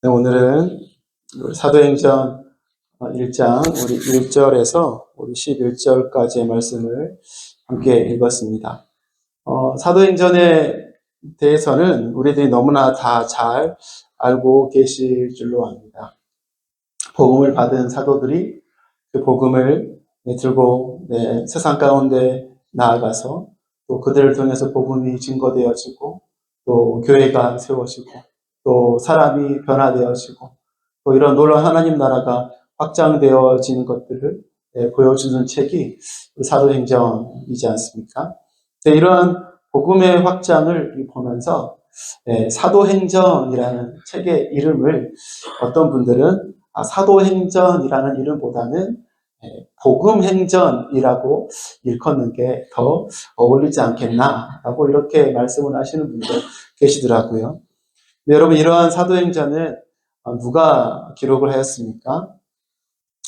네, 오늘은 사도행전 1장 우리 1절에서 우리 11절까지의 말씀을 함께 읽었습니다. 사도행전에 대해서는 우리들이 너무나 다 잘 알고 계실 줄로 압니다. 복음을 받은 사도들이 그 복음을 들고 세상 가운데 나아가서 또 그들을 통해서 복음이 증거되어지고 또 교회가 세워지고 또 사람이 변화되어지고 또 이런 놀라운 하나님 나라가 확장되어지는 것들을 보여주는 책이 사도행전이지 않습니까? 이러한 복음의 확장을 보면서 사도행전이라는 책의 이름을 어떤 분들은 사도행전이라는 이름보다는 복음행전이라고 일컫는 게 더 어울리지 않겠나라고 이렇게 말씀을 하시는 분들 계시더라고요. 여러분, 이러한 사도행전은 누가 기록을 하였습니까?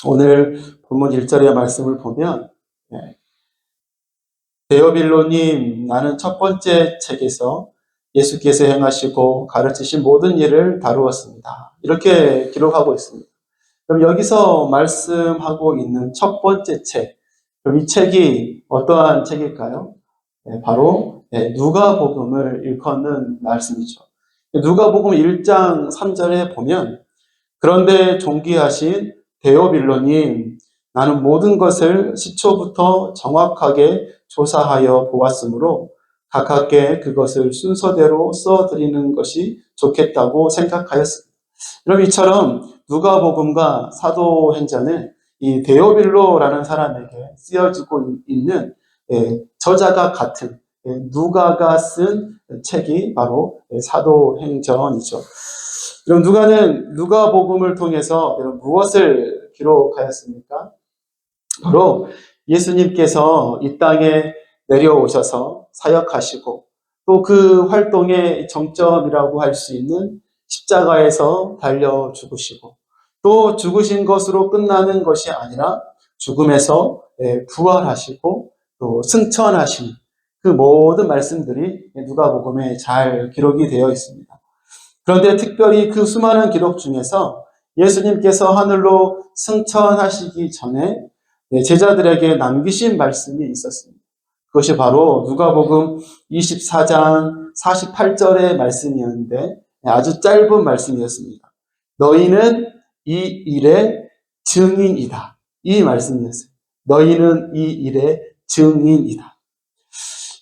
오늘 본문 1절의 말씀을 보면 데오빌로님, 나는 첫 번째 책에서 예수께서 행하시고 가르치신 모든 일을 다루었습니다. 이렇게 기록하고 있습니다. 그럼 여기서 말씀하고 있는 첫 번째 책, 그럼 이 책이 어떠한 책일까요? 바로 누가복음을 일컫는 말씀이죠. 누가복음 1장 3절에 보면 그런데 존귀하신 데오빌로님, 나는 모든 것을 시초부터 정확하게 조사하여 보았으므로 가깝게 그것을 순서대로 써드리는 것이 좋겠다고 생각하였습니다. 그럼 이처럼 누가복음과 사도행전은 이 데오빌로라는 사람에게 쓰여지고 있는 저자가 같은 누가가 쓴 책이 바로 사도행전이죠. 그럼 누가는 누가복음을 통해서 무엇을 기록하였습니까? 바로 예수님께서 이 땅에 내려오셔서 사역하시고 또 그 활동의 정점이라고 할 수 있는 십자가에서 달려 죽으시고 또 죽으신 것으로 끝나는 것이 아니라 죽음에서 부활하시고 또 승천하신 그 모든 말씀들이 누가복음에 잘 기록이 되어 있습니다. 그런데 특별히 그 수많은 기록 중에서 예수님께서 하늘로 승천하시기 전에 제자들에게 남기신 말씀이 있었습니다. 그것이 바로 누가복음 24장 48절의 말씀이었는데 아주 짧은 말씀이었습니다. 너희는 이 일의 증인이다. 이 말씀이었어요. 너희는 이 일의 증인이다.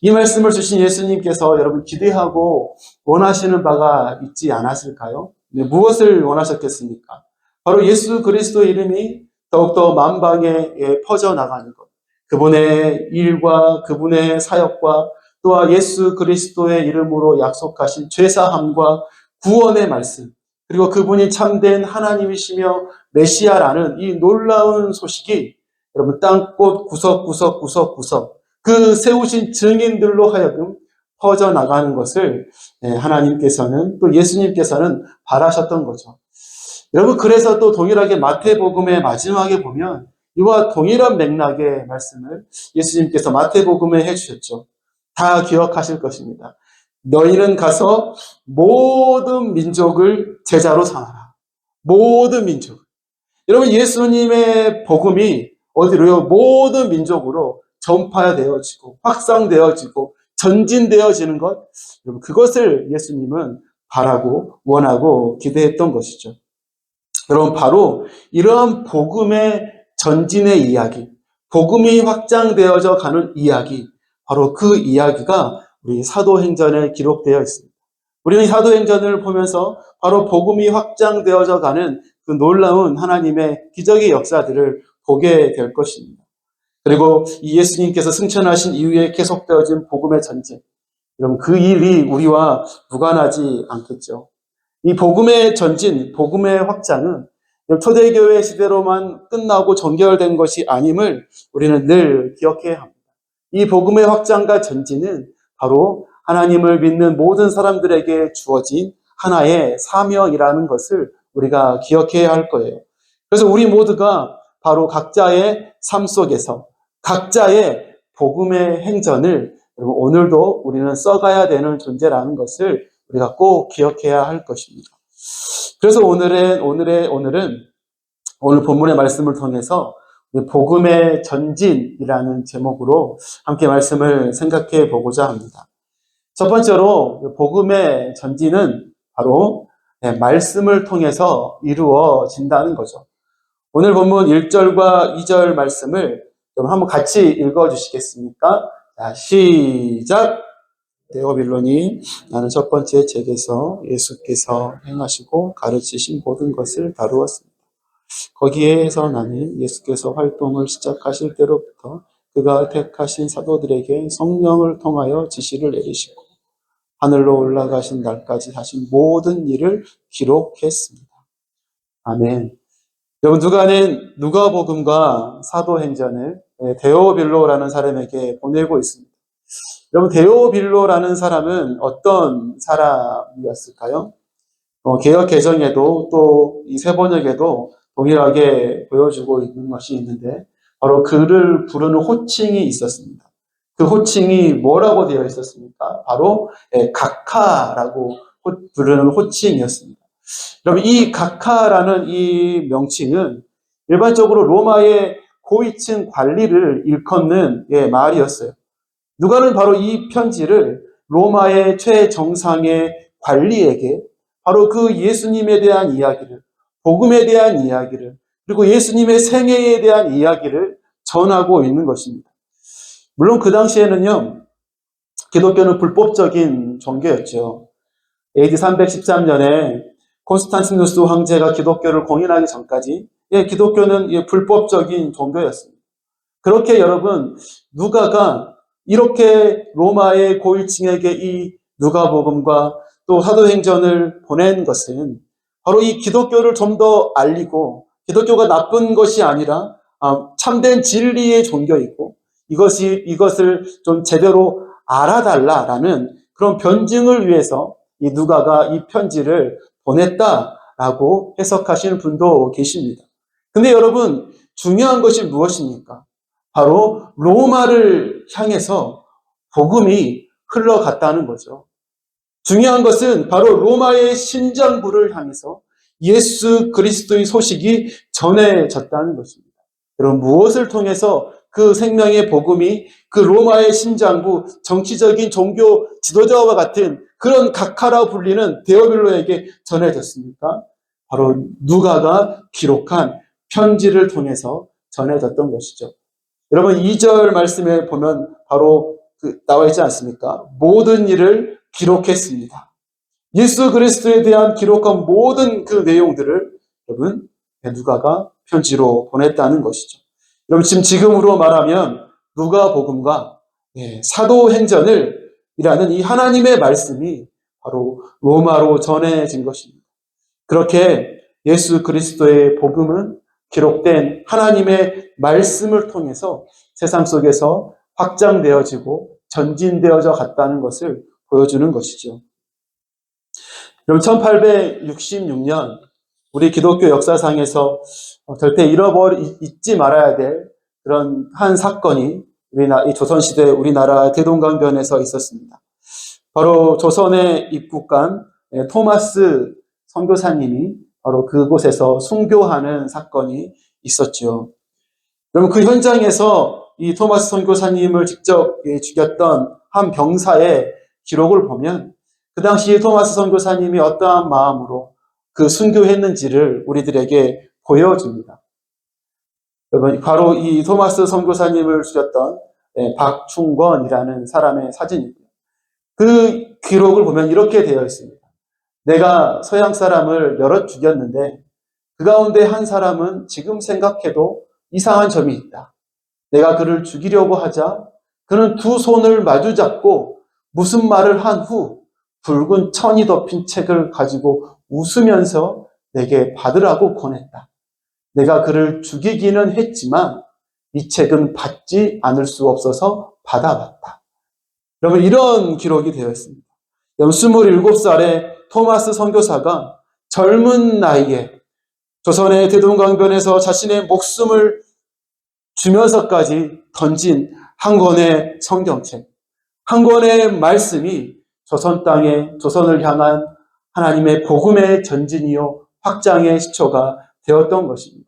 이 말씀을 주신 예수님께서 여러분 기대하고 원하시는 바가 있지 않았을까요? 무엇을 원하셨겠습니까? 바로 예수 그리스도의 이름이 더욱더 만방에 퍼져나가는 것. 그분의 일과 그분의 사역과 또한 예수 그리스도의 이름으로 약속하신 죄사함과 구원의 말씀, 그리고 그분이 참된 하나님이시며 메시아라는 이 놀라운 소식이 여러분 땅꽃 구석구석 그 세우신 증인들로 하여금 퍼져나가는 것을 하나님께서는 또 예수님께서는 바라셨던 거죠. 여러분, 그래서 또 동일하게 마태복음의 마지막에 보면 이와 동일한 맥락의 말씀을 예수님께서 마태복음에 해주셨죠. 다 기억하실 것입니다. 너희는 가서 모든 민족을 제자로 삼아라. 모든 민족. 여러분, 예수님의 복음이 어디로요? 모든 민족으로 전파되어지고 확산되어지고 전진되어지는 것, 여러분 그것을 예수님은 바라고 원하고 기대했던 것이죠. 여러분, 바로 이러한 복음의 전진의 이야기, 복음이 확장되어져 가는 이야기, 바로 그 이야기가 우리 사도행전에 기록되어 있습니다. 우리는 사도행전을 보면서 바로 복음이 확장되어져 가는 그 놀라운 하나님의 기적의 역사들을 보게 될 것입니다. 그리고 이 예수님께서 승천하신 이후에 계속되어진 복음의 전진, 여러분 그 일이 우리와 무관하지 않겠죠. 이 복음의 전진, 복음의 확장은 초대교회 시대로만 끝나고 종결된 것이 아님을 우리는 늘 기억해야 합니다. 이 복음의 확장과 전진은 바로 하나님을 믿는 모든 사람들에게 주어진 하나의 사명이라는 것을 우리가 기억해야 할 거예요. 그래서 우리 모두가 바로 각자의 삶 속에서 각자의 복음의 행전을 여러분 오늘도 우리는 써가야 되는 존재라는 것을 우리가 꼭 기억해야 할 것입니다. 그래서 오늘은 오늘 본문의 말씀을 통해서 복음의 전진이라는 제목으로 함께 말씀을 생각해 보고자 합니다. 첫 번째로 복음의 전진은 바로 말씀을 통해서 이루어진다는 거죠. 오늘 본문 1절과 2절 말씀을 좀 한번 같이 읽어주시겠습니까? 자, 시작! 데오빌로니, 나는 첫 번째 책에서 예수께서 행하시고 가르치신 모든 것을 다루었습니다. 거기에서 나는 예수께서 활동을 시작하실 때로부터 그가 택하신 사도들에게 성령을 통하여 지시를 내리시고 하늘로 올라가신 날까지 하신 모든 일을 기록했습니다. 아멘. 여러분, 누가복음과 사도행전을 데오빌로라는 사람에게 보내고 있습니다. 여러분, 데오빌로라는 사람은 어떤 사람이었을까요? 개역 개정에도 또 이 세번역에도 동일하게 보여주고 있는 것이 있는데 바로 그를 부르는 호칭이 있었습니다. 그 호칭이 뭐라고 되어 있었습니까? 바로 각하라고 부르는 호칭이었습니다. 여러분, 이 각하라는 이 명칭은 일반적으로 로마의 고위층 관리를 일컫는 말이었어요. 누가는 바로 이 편지를 로마의 최정상의 관리에게 바로 그 예수님에 대한 이야기를, 복음에 대한 이야기를, 그리고 예수님의 생애에 대한 이야기를 전하고 있는 것입니다. 물론 그 당시에는요, 기독교는 불법적인 종교였죠. AD 313년에 콘스탄티누스 황제가 기독교를 공인하기 전까지 기독교는 불법적인 종교였습니다. 그렇게 여러분, 누가가 이렇게 로마의 고위층에게 이 누가복음과 또 사도행전을 보낸 것은 바로 이 기독교를 좀 더 알리고 기독교가 나쁜 것이 아니라 참된 진리의 종교이고 이것을 좀 제대로 알아달라라는 그런 변증을 위해서 이 누가가 이 편지를 보냈다라고 해석하시는 분도 계십니다. 근데 여러분, 중요한 것이 무엇입니까? 바로 로마를 향해서 복음이 흘러갔다는 거죠. 중요한 것은 바로 로마의 심장부를 향해서 예수 그리스도의 소식이 전해졌다는 것입니다. 여러분, 무엇을 통해서 그 생명의 복음이 그 로마의 심장부, 정치적인 종교 지도자와 같은 그런 각하라 불리는 데오빌로에게 전해졌습니까? 바로 누가가 기록한 편지를 통해서 전해졌던 것이죠. 여러분, 2절 말씀에 보면 바로 나와 있지 않습니까? 모든 일을 기록했습니다. 예수 그리스도에 대한 기록한 모든 그 내용들을 여러분, 누가가 편지로 보냈다는 것이죠. 여러분, 지금으로 말하면 누가복음과 사도행전을 이라는 이 하나님의 말씀이 바로 로마로 전해진 것입니다. 그렇게 예수 그리스도의 복음은 기록된 하나님의 말씀을 통해서 세상 속에서 확장되어지고 전진되어져 갔다는 것을 보여주는 것이죠. 그럼 1866년 우리 기독교 역사상에서 절대 잊지 말아야 될 그런 한 사건이 이 조선시대 우리나라 대동강변에서 있었습니다. 바로 조선에 입국한 토마스 선교사님이 바로 그곳에서 순교하는 사건이 있었죠. 그러면 그 현장에서 이 토마스 선교사님을 직접 죽였던 한 병사의 기록을 보면 그 당시 토마스 선교사님이 어떠한 마음으로 그 순교했는지를 우리들에게 보여줍니다. 여러분, 바로 이 토마스 선교사님을 죽였던 박충권이라는 사람의 사진입니다. 그 기록을 보면 이렇게 되어 있습니다. 내가 서양 사람을 여럿 죽였는데 그 가운데 한 사람은 지금 생각해도 이상한 점이 있다. 내가 그를 죽이려고 하자 그는 두 손을 마주 잡고 무슨 말을 한 후 붉은 천이 덮인 책을 가지고 웃으면서 내게 받으라고 권했다. 내가 그를 죽이기는 했지만 이 책은 받지 않을 수 없어서 받아봤다. 여러분, 이런 기록이 되어 있습니다. 27살의 토마스 선교사가 젊은 나이에 조선의 대동강변에서 자신의 목숨을 주면서까지 던진 한 권의 성경책, 한 권의 말씀이 조선 땅에 조선을 향한 하나님의 복음의 전진이요 확장의 시초가 되었던 것입니다.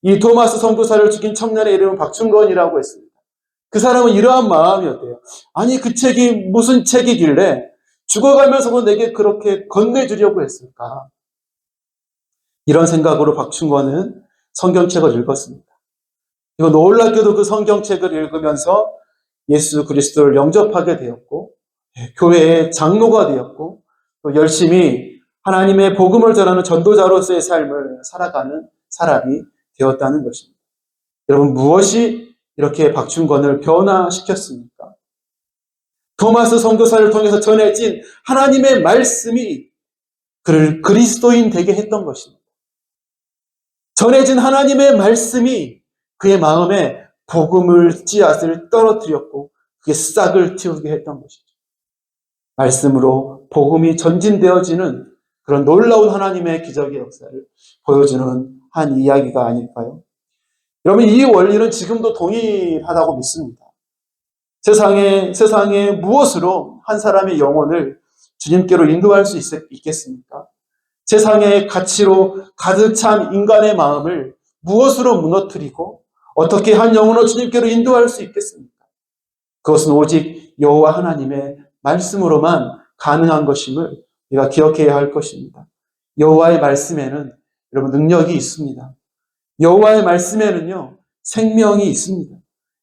이 토마스 선교사를 죽인 청년의 이름은 박충건이라고 했습니다. 그 사람은 이러한 마음이었대요. 아니, 그 책이 무슨 책이길래 죽어가면서도 내게 그렇게 건네주려고 했을까? 이런 생각으로 박충건은 성경책을 읽었습니다. 이거 놀랍게도 그 성경책을 읽으면서 예수 그리스도를 영접하게 되었고, 교회의 장로가 되었고, 또 열심히 하나님의 복음을 전하는 전도자로서의 삶을 살아가는 사람이 되었다는 것입니다. 여러분, 무엇이 이렇게 박충건을 변화시켰습니까? 토마스 선교사를 통해서 전해진 하나님의 말씀이 그를 그리스도인 되게 했던 것입니다. 전해진 하나님의 말씀이 그의 마음에 복음을 씨앗을 떨어뜨렸고 그게 싹을 틔우게 했던 것이죠. 말씀으로 복음이 전진되어지는 그런 놀라운 하나님의 기적의 역사를 보여주는 한 이야기가 아닐까요? 여러분, 이 원리는 지금도 동일하다고 믿습니다. 세상에 무엇으로 한 사람의 영혼을 주님께로 인도할 수 있겠습니까? 세상의 가치로 가득 찬 인간의 마음을 무엇으로 무너뜨리고 어떻게 한 영혼을 주님께로 인도할 수 있겠습니까? 그것은 오직 여호와 하나님의 말씀으로만 가능한 것임을 우리가 기억해야 할 것입니다. 여호와의 말씀에는 여러분 능력이 있습니다. 여호와의 말씀에는요 생명이 있습니다.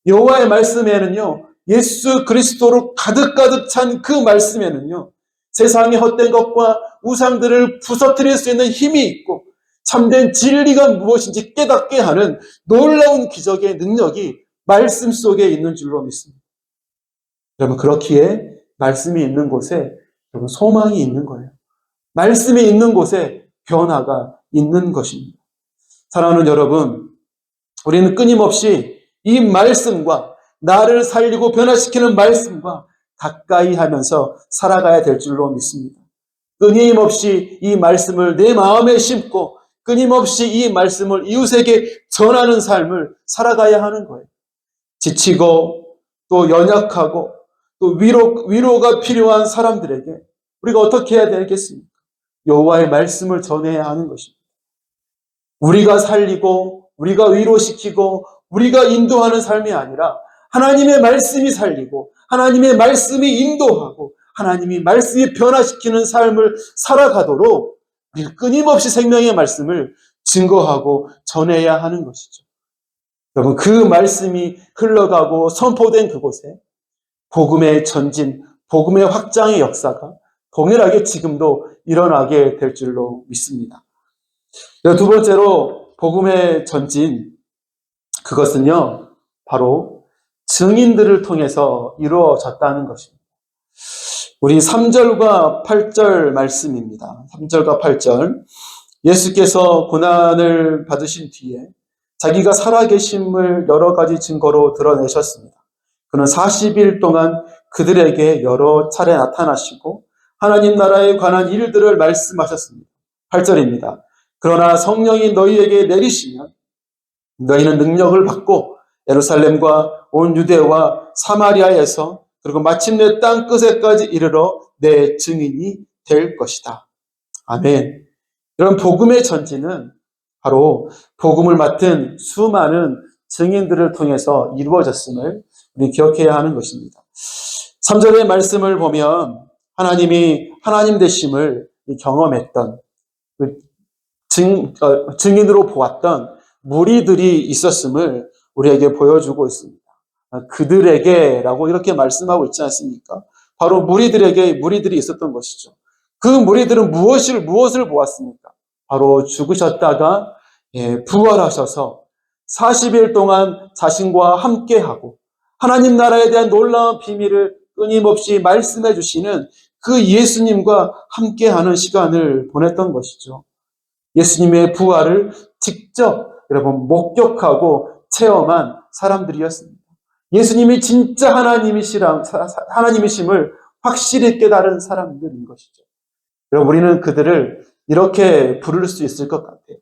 여호와의 말씀에는요 예수 그리스도로 가득 찬 그 말씀에는요 세상의 헛된 것과 우상들을 부서뜨릴 수 있는 힘이 있고 참된 진리가 무엇인지 깨닫게 하는 놀라운 기적의 능력이 말씀 속에 있는 줄로 믿습니다. 여러분, 그렇기에 말씀이 있는 곳에 여러분 소망이 있는 거예요. 말씀이 있는 곳에 변화가 있는 것입니다. 사랑하는 여러분, 우리는 끊임없이 이 말씀과 나를 살리고 변화시키는 말씀과 가까이 하면서 살아가야 될 줄로 믿습니다. 끊임없이 이 말씀을 내 마음에 심고 끊임없이 이 말씀을 이웃에게 전하는 삶을 살아가야 하는 거예요. 지치고 또 연약하고 또 위로가 필요한 사람들에게 우리가 어떻게 해야 되겠습니까? 여호와의 말씀을 전해야 하는 것입니다. 우리가 살리고 우리가 위로시키고 우리가 인도하는 삶이 아니라 하나님의 말씀이 살리고 하나님의 말씀이 인도하고 하나님이 말씀이 변화시키는 삶을 살아가도록 우리가 끊임없이 생명의 말씀을 증거하고 전해야 하는 것이죠. 여러분, 그 말씀이 흘러가고 선포된 그곳에 복음의 전진, 복음의 확장의 역사가 동일하게 지금도 일어나게 될 줄로 믿습니다. 두 번째로 복음의 전진, 그것은요 바로 증인들을 통해서 이루어졌다는 것입니다. 우리 3절과 8절 말씀입니다. 3절과 8절, 예수께서 고난을 받으신 뒤에 자기가 살아계심을 여러 가지 증거로 드러내셨습니다. 그는 40일 동안 그들에게 여러 차례 나타나시고 하나님 나라에 관한 일들을 말씀하셨습니다. 8절입니다. 그러나 성령이 너희에게 내리시면 너희는 능력을 받고 예루살렘과 온 유대와 사마리아에서 그리고 마침내 땅 끝에까지 이르러 내 증인이 될 것이다. 아멘. 이런 복음의 전진은 바로 복음을 맡은 수많은 증인들을 통해서 이루어졌음을 우리 기억해야 하는 것입니다. 3절의 말씀을 보면 하나님이 하나님 되심을 경험했던 증인으로 보았던 무리들이 있었음을 우리에게 보여주고 있습니다. 그들에게라고 이렇게 말씀하고 있지 않습니까? 바로 무리들이 있었던 것이죠. 그 무리들은 무엇을 보았습니까? 바로 죽으셨다가 부활하셔서 40일 동안 자신과 함께하고 하나님 나라에 대한 놀라운 비밀을 끊임없이 말씀해 주시는 그 예수님과 함께하는 시간을 보냈던 것이죠. 예수님의 부활을 직접 여러분 목격하고 체험한 사람들이었습니다. 예수님이 진짜 하나님이심을 확실히 깨달은 사람들인 것이죠. 여러분, 우리는 그들을 이렇게 부를 수 있을 것 같아요.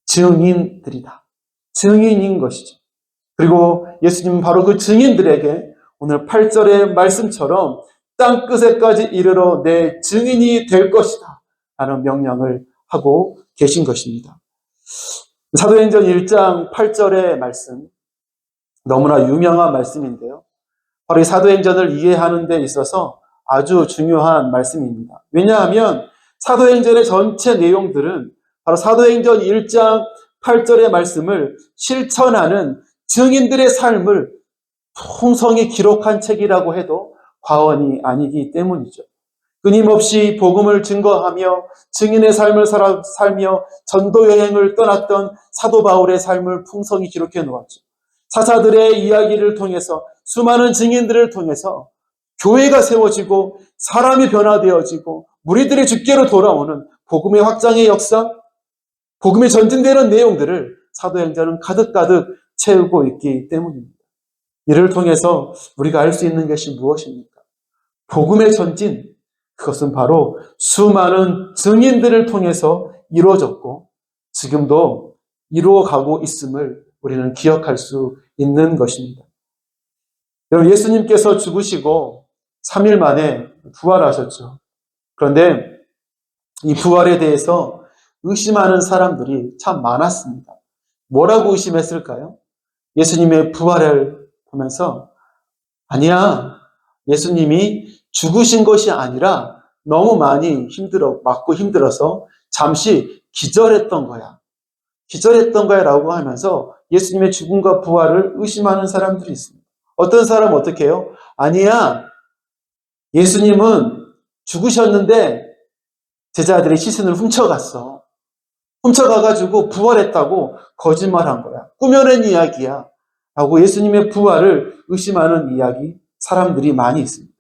증인들이다. 증인인 것이죠. 그리고 예수님은 바로 그 증인들에게 오늘 8절의 말씀처럼 땅 끝에까지 이르러 내 증인이 될 것이다 라는 명령을 하고 계신 것입니다. 사도행전 1장 8절의 말씀, 너무나 유명한 말씀인데요. 바로 이 사도행전을 이해하는 데 있어서 아주 중요한 말씀입니다. 왜냐하면 사도행전의 전체 내용들은 바로 사도행전 1장 8절의 말씀을 실천하는 증인들의 삶을 풍성히 기록한 책이라고 해도 과언이 아니기 때문이죠. 끊임없이 복음을 증거하며 증인의 삶을 살며 전도 여행을 떠났던 사도 바울의 삶을 풍성히 기록해 놓았죠. 사사들의 이야기를 통해서 수많은 증인들을 통해서 교회가 세워지고 사람이 변화되어지고 무리들이 주께로 돌아오는 복음의 확장의 역사, 복음이 전진되는 내용들을 사도행전은 가득가득 채우고 있기 때문입니다. 이를 통해서 우리가 알 수 있는 것이 무엇입니까? 복음의 전진, 그것은 바로 수많은 증인들을 통해서 이루어졌고 지금도 이루어가고 있음을 우리는 기억할 수 있는 것입니다. 여러분, 예수님께서 죽으시고 3일 만에 부활하셨죠. 그런데 이 부활에 대해서 의심하는 사람들이 참 많았습니다. 뭐라고 의심했을까요? 예수님의 부활을 보면서 아니야, 예수님이 죽으신 것이 아니라 너무 많이 맞고 힘들어서 잠시 기절했던 거야. 기절했던 거야 라고 하면서 예수님의 죽음과 부활을 의심하는 사람들이 있습니다. 어떤 사람은 어떻게 해요? 아니야, 예수님은 죽으셨는데 제자들의 시신을 훔쳐갔어. 훔쳐가가지고 부활했다고 거짓말한 거야. 꾸며낸 이야기야. 라고 예수님의 부활을 의심하는 이야기, 사람들이 많이 있습니다.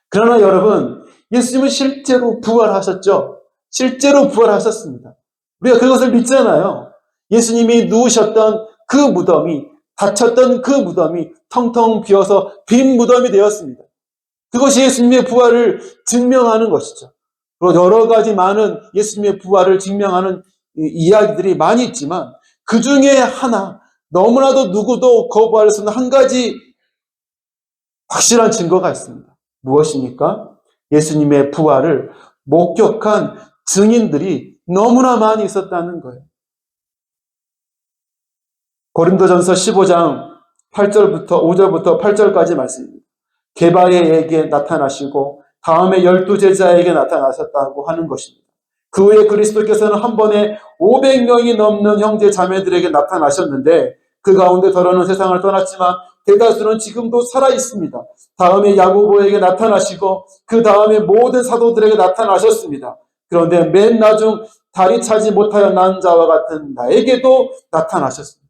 그러나 여러분, 예수님은 실제로 부활하셨죠? 실제로 부활하셨습니다. 우리가 그것을 믿잖아요. 예수님이 누우셨던 그 무덤이, 닫혔던 그 무덤이 텅텅 비어서 빈 무덤이 되었습니다. 그것이 예수님의 부활을 증명하는 것이죠. 그리고 여러 가지 많은 예수님의 부활을 증명하는 이야기들이 많이 있지만 그 중에 하나, 너무나도 누구도 거부할 수 없는 한 가지 확실한 증거가 있습니다. 무엇입니까? 예수님의 부활을 목격한 증인들이 너무나 많이 있었다는 거예요. 고린도전서 15장 5절부터 8절까지 말씀입니다. 게바에게 나타나시고 다음에 12제자에게 나타나셨다고 하는 것입니다. 그 후에 그리스도께서는 한 번에 500명이 넘는 형제 자매들에게 나타나셨는데 그 가운데 더러는 세상을 떠났지만 대다수는 지금도 살아 있습니다. 다음에 야고보에게 나타나시고 그 다음에 모든 사도들에게 나타나셨습니다. 그런데 맨 나중 다리 차지 못하여 난 자와 같은 나에게도 나타나셨습니다.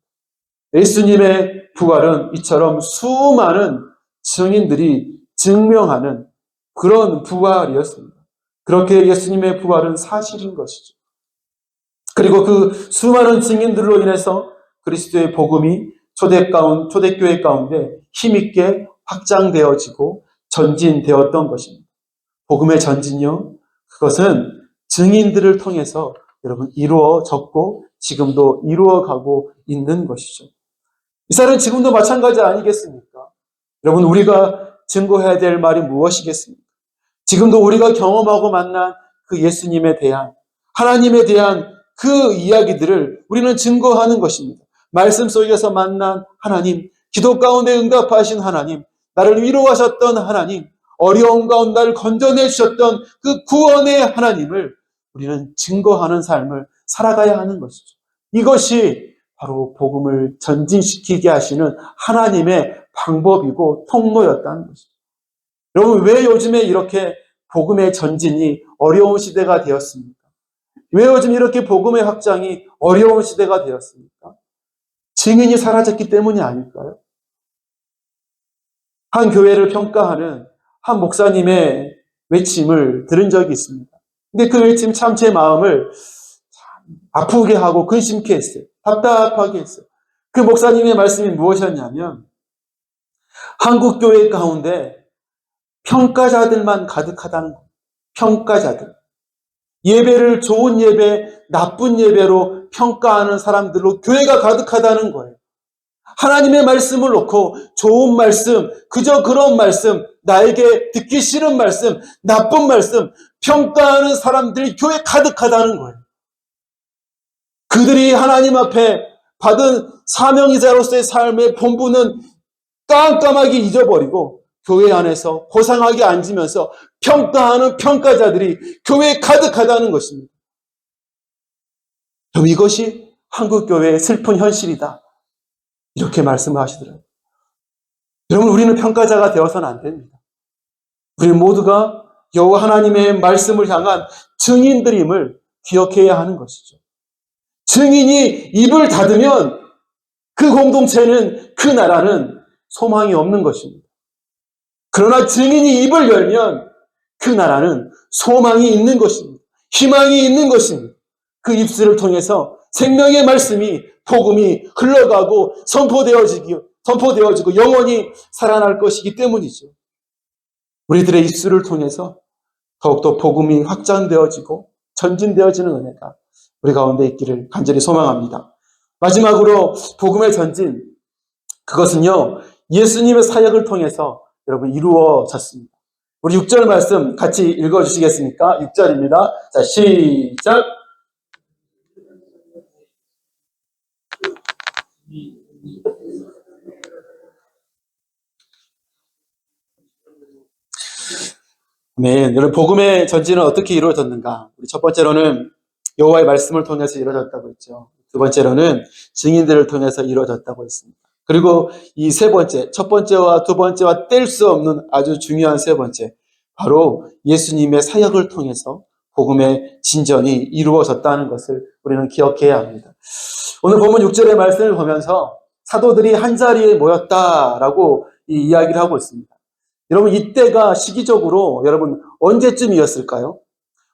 예수님의 부활은 이처럼 수많은 증인들이 증명하는 그런 부활이었습니다. 그렇게 예수님의 부활은 사실인 것이죠. 그리고 그 수많은 증인들로 인해서 그리스도의 복음이 초대교회 가운데 힘있게 확장되어지고 전진되었던 것입니다. 복음의 전진요, 그것은 증인들을 통해서 여러분 이루어졌고 지금도 이루어가고 있는 것이죠. 이 사람은 지금도 마찬가지 아니겠습니까? 여러분, 우리가 증거해야 될 말이 무엇이겠습니까? 지금도 우리가 경험하고 만난 그 예수님에 대한, 하나님에 대한 그 이야기들을 우리는 증거하는 것입니다. 말씀 속에서 만난 하나님, 기도 가운데 응답하신 하나님, 나를 위로하셨던 하나님, 어려움 가운데 나를 건져내 주셨던 그 구원의 하나님을 우리는 증거하는 삶을 살아가야 하는 것이죠. 이것이 바로 복음을 전진시키게 하시는 하나님의 방법이고 통로였다는 것이죠. 여러분, 왜 요즘에 이렇게 복음의 전진이 어려운 시대가 되었습니까? 왜 요즘 이렇게 복음의 확장이 어려운 시대가 되었습니까? 증인이 사라졌기 때문이 아닐까요? 한 교회를 평가하는 한 목사님의 외침을 들은 적이 있습니다. 근데 그 외침 참 제 마음을 아프게 하고 근심케 했어요. 답답하게 했어요. 그 목사님의 말씀이 무엇이었냐면 한국 교회 가운데 평가자들만 가득하다는 거예요. 평가자들. 예배를 좋은 예배, 나쁜 예배로 평가하는 사람들로 교회가 가득하다는 거예요. 하나님의 말씀을 놓고 좋은 말씀, 그저 그런 말씀, 나에게 듣기 싫은 말씀, 나쁜 말씀, 평가하는 사람들이 교회에 가득하다는 거예요. 그들이 하나님 앞에 받은 사명이자로서의 삶의 본분은 깜깜하게 잊어버리고 교회 안에서 고상하게 앉으면서 평가하는 평가자들이 교회에 가득하다는 것입니다. 그럼 이것이 한국교회의 슬픈 현실이다. 이렇게 말씀을 하시더라고요. 여러분, 우리는 평가자가 되어서는 안 됩니다. 우리 모두가 여호와 하나님의 말씀을 향한 증인들임을 기억해야 하는 것이죠. 증인이 입을 닫으면 그 공동체는, 그 나라는 소망이 없는 것입니다. 그러나 증인이 입을 열면 그 나라는 소망이 있는 것입니다. 희망이 있는 것입니다. 그 입술을 통해서 생명의 말씀이, 복음이 흘러가고 선포되어지고 영원히 살아날 것이기 때문이죠. 우리들의 입술을 통해서 더욱더 복음이 확장되어지고 전진되어지는 은혜가 우리 가운데 있기를 간절히 소망합니다. 마지막으로 복음의 전진, 그것은요, 예수님의 사역을 통해서 여러분 이루어졌습니다. 우리 6절 말씀 같이 읽어주시겠습니까? 6절입니다. 자, 시작. 네, 여러분 복음의 전진은 어떻게 이루어졌는가? 첫 번째로는 여호와의 말씀을 통해서 이루어졌다고 했죠. 두 번째로는 증인들을 통해서 이루어졌다고 했습니다. 그리고 이 세 번째, 첫 번째와 두 번째와 뗄 수 없는 아주 중요한 세 번째, 바로 예수님의 사역을 통해서 복음의 진전이 이루어졌다는 것을 우리는 기억해야 합니다. 오늘 본문 6절의 말씀을 보면서 사도들이 한자리에 모였다라고 이 이야기를 하고 있습니다. 여러분, 이때가 시기적으로 여러분 언제쯤이었을까요?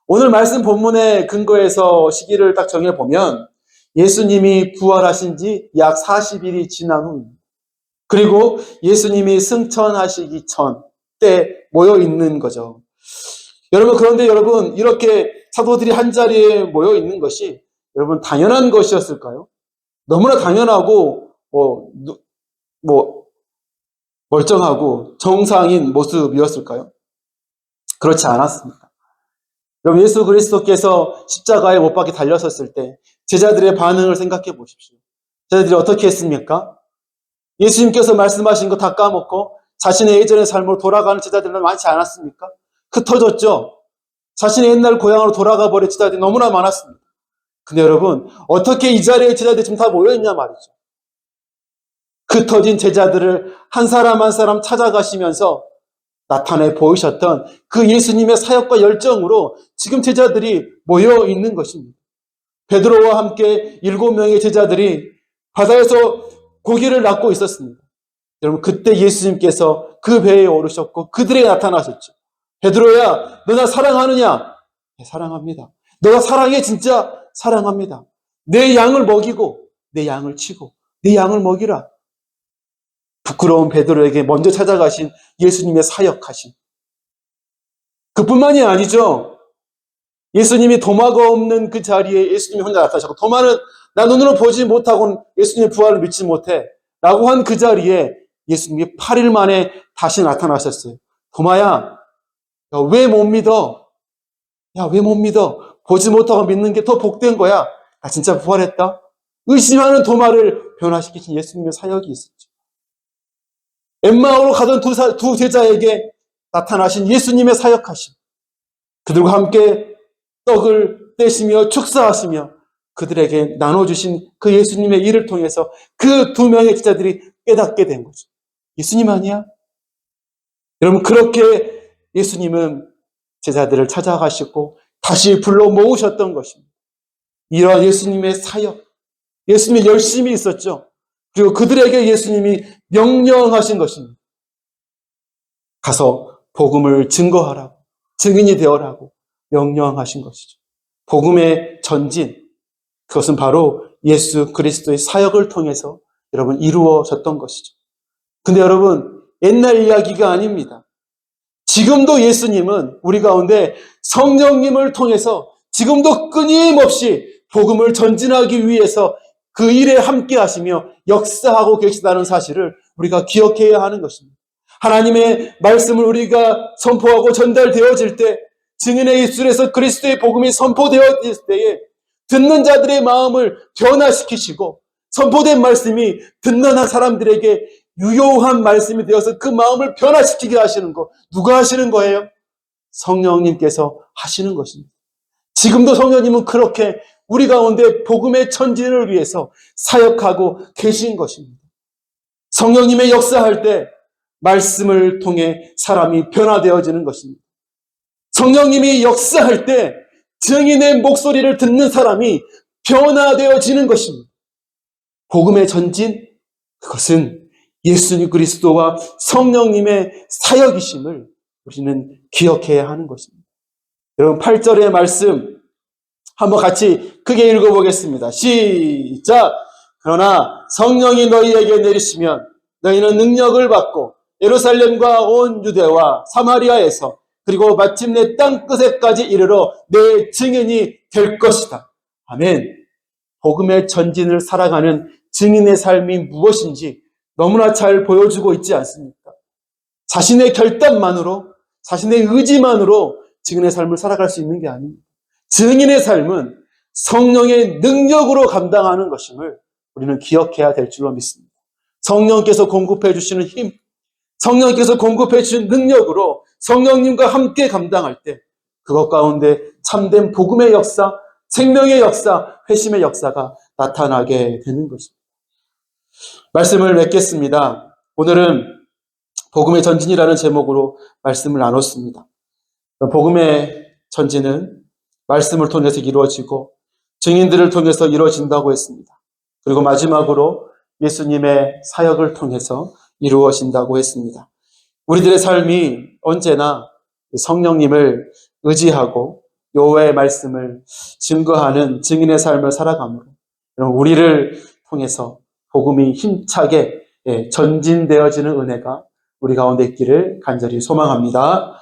오늘 말씀 본문의 근거에서 시기를 딱 정해보면 예수님이 부활하신 지 약 40일이 지난 후, 그리고 예수님이 승천하시기 전 때 모여 있는 거죠. 여러분, 그런데 여러분, 이렇게 사도들이 한자리에 모여 있는 것이 여러분 당연한 것이었을까요? 너무나 당연하고 멀쩡하고 정상인 모습이었을까요? 그렇지 않았습니다. 여러분, 예수 그리스도께서 십자가에 못 박혀 달렸었을 때 제자들의 반응을 생각해 보십시오. 제자들이 어떻게 했습니까? 예수님께서 말씀하신 거 다 까먹고 자신의 예전의 삶으로 돌아가는 제자들은 많지 않았습니까? 흩어졌죠. 자신의 옛날 고향으로 돌아가 버린 제자들이 너무나 많았습니다. 근데 여러분, 어떻게 이 자리에 제자들이 지금 다 모여있냐 말이죠. 흩어진 제자들을 한 사람 한 사람 찾아가시면서 나타내 보이셨던 그 예수님의 사역과 열정으로 지금 제자들이 모여 있는 것입니다. 베드로와 함께 7명의 제자들이 바다에서 고기를 낚고 있었습니다. 여러분, 그때 예수님께서 그 배에 오르셨고 그들에게 나타나셨죠. 베드로야, 너 나 사랑하느냐? 네, 사랑합니다. 너가 사랑해? 진짜 사랑합니다. 내 양을 먹이고 내 양을 치고 내 양을 먹이라. 부끄러운 베드로에게 먼저 찾아가신 예수님의 사역하심. 그뿐만이 아니죠. 예수님이 도마가 없는 그 자리에 예수님이 혼자 나타나셨고, 도마는 나 눈으로 보지 못하고는 예수님의 부활을 믿지 못해 라고 한 그 자리에 예수님이 8일 만에 다시 나타나셨어요. 도마야, 왜 못 믿어? 야, 왜 못 믿어? 보지 못하고 믿는 게 더 복된 거야. 나 진짜 부활했다. 의심하는 도마를 변화시키신 예수님의 사역이 있었죠. 엠마오로 가던 두 제자에게 나타나신 예수님의 사역하심. 그들과 함께 떡을 떼시며 축사하시며 그들에게 나눠주신 그 예수님의 일을 통해서 그 2명의 제자들이 깨닫게 된 거죠. 예수님 아니야? 여러분, 그렇게 예수님은 제자들을 찾아가시고 다시 불러 모으셨던 것입니다. 이러한 예수님의 사역, 예수님의 열심이 있었죠. 그리고 그들에게 예수님이 명령하신 것입니다. 가서 복음을 증거하라고, 증인이 되어라고 명령하신 것이죠. 복음의 전진, 그것은 바로 예수 그리스도의 사역을 통해서 여러분 이루어졌던 것이죠. 근데 여러분, 옛날 이야기가 아닙니다. 지금도 예수님은 우리 가운데 성령님을 통해서 지금도 끊임없이 복음을 전진하기 위해서 그 일에 함께 하시며 역사하고 계시다는 사실을 우리가 기억해야 하는 것입니다. 하나님의 말씀을 우리가 선포하고 전달되어질 때, 증인의 입술에서 그리스도의 복음이 선포되어질 때에 듣는 자들의 마음을 변화시키시고 선포된 말씀이 듣는 한 사람들에게 유효한 말씀이 되어서 그 마음을 변화시키게 하시는 거, 누가 하시는 거예요? 성령님께서 하시는 것입니다. 지금도 성령님은 그렇게 우리 가운데 복음의 전진을 위해서 사역하고 계신 것입니다. 성령님의 역사할 때 말씀을 통해 사람이 변화되어지는 것입니다. 성령님이 역사할 때 증인의 목소리를 듣는 사람이 변화되어지는 것입니다. 복음의 전진, 그것은 예수님 그리스도와 성령님의 사역이심을 우리는 기억해야 하는 것입니다. 여러분 8절의 말씀 한번 같이 크게 읽어보겠습니다. 시작! 그러나 성령이 너희에게 내리시면 너희는 능력을 받고 예루살렘과 온 유대와 사마리아에서 그리고 마침내 땅 끝에까지 이르러 내 증인이 될 것이다. 아멘. 복음의 전진을 살아가는 증인의 삶이 무엇인지 너무나 잘 보여주고 있지 않습니까? 자신의 결단만으로, 자신의 의지만으로 증인의 삶을 살아갈 수 있는 게 아닙니다. 증인의 삶은 성령의 능력으로 감당하는 것임을 우리는 기억해야 될 줄로 믿습니다. 성령께서 공급해 주시는 힘, 성령께서 공급해 주신 능력으로 성령님과 함께 감당할 때 그것 가운데 참된 복음의 역사, 생명의 역사, 회심의 역사가 나타나게 되는 것입니다. 말씀을 맺겠습니다. 오늘은 복음의 전진이라는 제목으로 말씀을 나눴습니다. 복음의 전진은 말씀을 통해서 이루어지고 증인들을 통해서 이루어진다고 했습니다. 그리고 마지막으로 예수님의 사역을 통해서 이루어진다고 했습니다. 우리들의 삶이 언제나 성령님을 의지하고 여호와의 말씀을 증거하는 증인의 삶을 살아가므로 우리를 통해서 복음이 힘차게 전진되어지는 은혜가 우리 가운데 있기를 간절히 소망합니다.